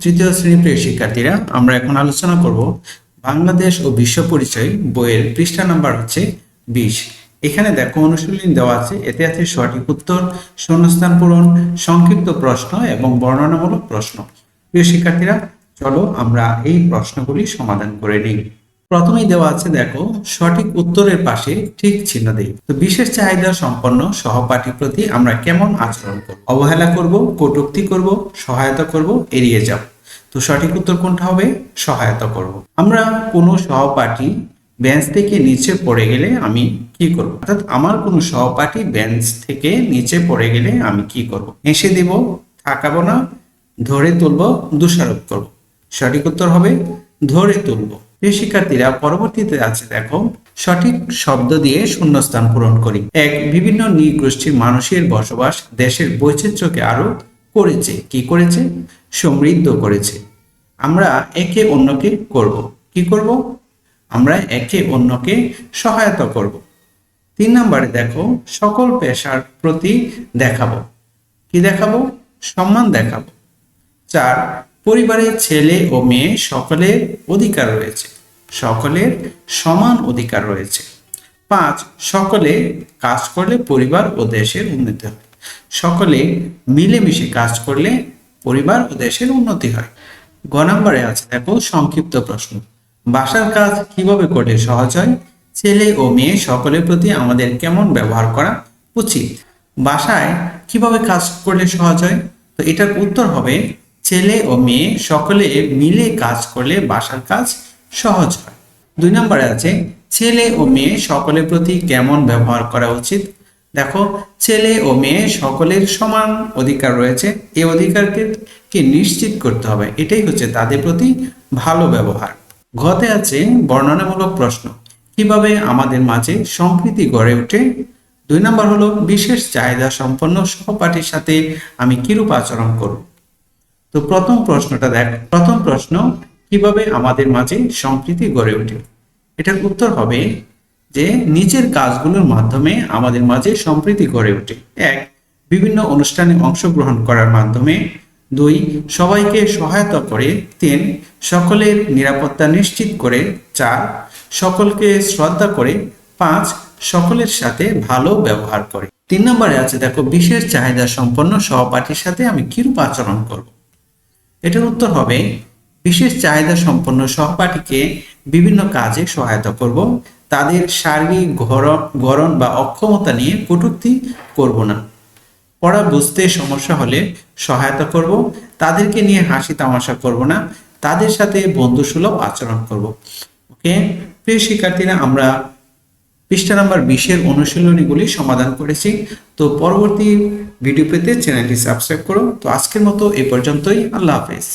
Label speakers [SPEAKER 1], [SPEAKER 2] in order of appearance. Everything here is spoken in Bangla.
[SPEAKER 1] তৃতীয় শ্রেণী প্রিয় শিক্ষার্থীরা, আমরা এখন আলোচনা করব বাংলাদেশ ও বিশ্ব পরিচয় বইয়ের পৃষ্ঠা নাম্বার হচ্ছে 20। এখানে দেখো অনুশীলনী দেওয়া আছে, এতে আছে সঠিক উত্তর, শূন্যস্থান পূরণ, সংক্ষিপ্ত প্রশ্ন এবং বর্ণনামূলক প্রশ্ন। প্রিয় শিক্ষার্থীরা, চলো আমরা এই প্রশ্নগুলি সমাধান করে নিই। প্রথমেই দেওয়া আছে, দেখো সঠিক উত্তরের পাশে ঠিক চিহ্ন দেই। তো বিশেষ চাহিদা সম্পন্ন সহপাঠীর প্রতি আমরা কেমন আচরণ করব? অবহেলা করব, কটূক্তি করব, সহায়তা করব, এড়িয়ে যাব। তো সঠিক উত্তর কোনটা হবে? সহায়তা করব। আমরা কোনো সহপাঠী বেঞ্চ থেকে নিচে পড়ে গেলে আমি কি করব? অর্থাৎ আমার কোনো সহপাঠী বেঞ্চ থেকে নিচে পড়ে গেলে আমি কি করব? হেসে দিব, থাকাবো না, ধরে তুলব, দোষারোপ করব। সঠিক উত্তর হবে ধরে তুলব। প্রিয় শিক্ষার্থীরা, পরবর্তীতে আছে, দেখো সঠিক শব্দ দিয়ে শূন্যস্থান পূরণ করি। এক, বিভিন্ন নৃগোষ্ঠীর মানুষের বসবাস দেশের বৈচিত্র্যকে আরো করেছে। কি করেছে? সমৃদ্ধ করেছে। আমরা একে অন্যকে করব। কি করব? আমরা একে অন্যকে সহায়তা করব। 3 নম্বরে দেখো সকল পেশার প্রতি দেখাবো। কি দেখাবো? সম্মান দেখাবো। 4, পরিবারের ছেলে ও মেয়ে সকলের অধিকার রয়েছে। সকলের সমান অধিকার রয়েছে। 5, সকলে কাজ করলে পরিবার ও দেশের উন্নতি হয়। সকলে মিলেমিশে কাজ করলে পরিবার ও দেশের উন্নতি হয়। গ নম্বরে আছে, দেখো সংক্ষিপ্ত প্রশ্ন। বাসার কাজ কিভাবে করলে সহজ হয়? ছেলে ও মেয়ে সকলের প্রতি আমাদের কেমন ব্যবহার করা উচিত? বাসায় কিভাবে কাজ করলে সহজ হয়? তো এটার উত্তর হবে ছেলে ও মেয়ে সকলে মিলে কাজ করলে বাসার কাজ সহজ হয়। 2 নম্বরে আছে, ছেলে ও মেয়ে সকলের প্রতি কেমন ব্যবহার করা উচিত? দেখো ছেলে ও মেয়ে সকলের সমান অধিকার রয়েছে, এই অধিকারকে নিশ্চিত করতে হবে, এটাই হচ্ছে তাদের প্রতি ভালো ব্যবহার। ঘতে আছে বর্ণনামূলক প্রশ্ন। কিভাবে আমাদের মাঝে সম্প্রীতি গড়ে ওঠে? 2 নম্বর হলো বিশেষ চাহিদা সম্পন্ন সহপাঠীর সাথে আমি কিরূপ আচরণ করব? তো প্রথম প্রশ্নটা দেখ, প্রথম প্রশ্ন, কিভাবে আমাদের মাঝে সম্প্রীতি গড়ে ওঠে? এটার উত্তর হবে যে নিচের কাজগুলোর মাধ্যমে আমাদের মাঝে সম্প্রীতি গড়ে ওঠে। 1, বিভিন্ন অনুষ্ঠানে অংশগ্রহণ করার মাধ্যমে। 2, সবাইকে সহায়তা করে। 3, সকলের নিরাপত্তা নিশ্চিত করে। 4, সকলকে শ্রদ্ধা করে। 5, সকলের সাথে ভালো ব্যবহার করে। 3 নম্বরে আছে, দেখো বিশেষ চাহিদা সম্পন্ন সহপাঠীর সাথে আমি কিরূপ আচরণ করব? এটার উত্তর হবে বিশেষ চাহিদা সম্পন্ন সহপাঠীকে বিভিন্ন কাজে সহায়তা করব। তাদের শারীরিক গড়ন বা অক্ষমতা নিয়ে কটূক্তি করব না। পড়া বুঝতে সমস্যা হলে সহায়তা করব। তাদেরকে নিয়ে হাসি তামাশা করব না। তাদের সাথে বন্ধুসুলভ আচরণ করব। ওকে প্রিয় শিক্ষার্থীরা, আমরা পৃষ্ঠা নাম্বার 20-এর অনুশীলনীগুলি সমাধান করেছি। তো পরবর্তী ভিডিও পেতে চ্যানেলটি সাবস্ক্রাইব করো। তো আজকের মতো এই পর্যন্তই। আল্লাহ হাফেজ।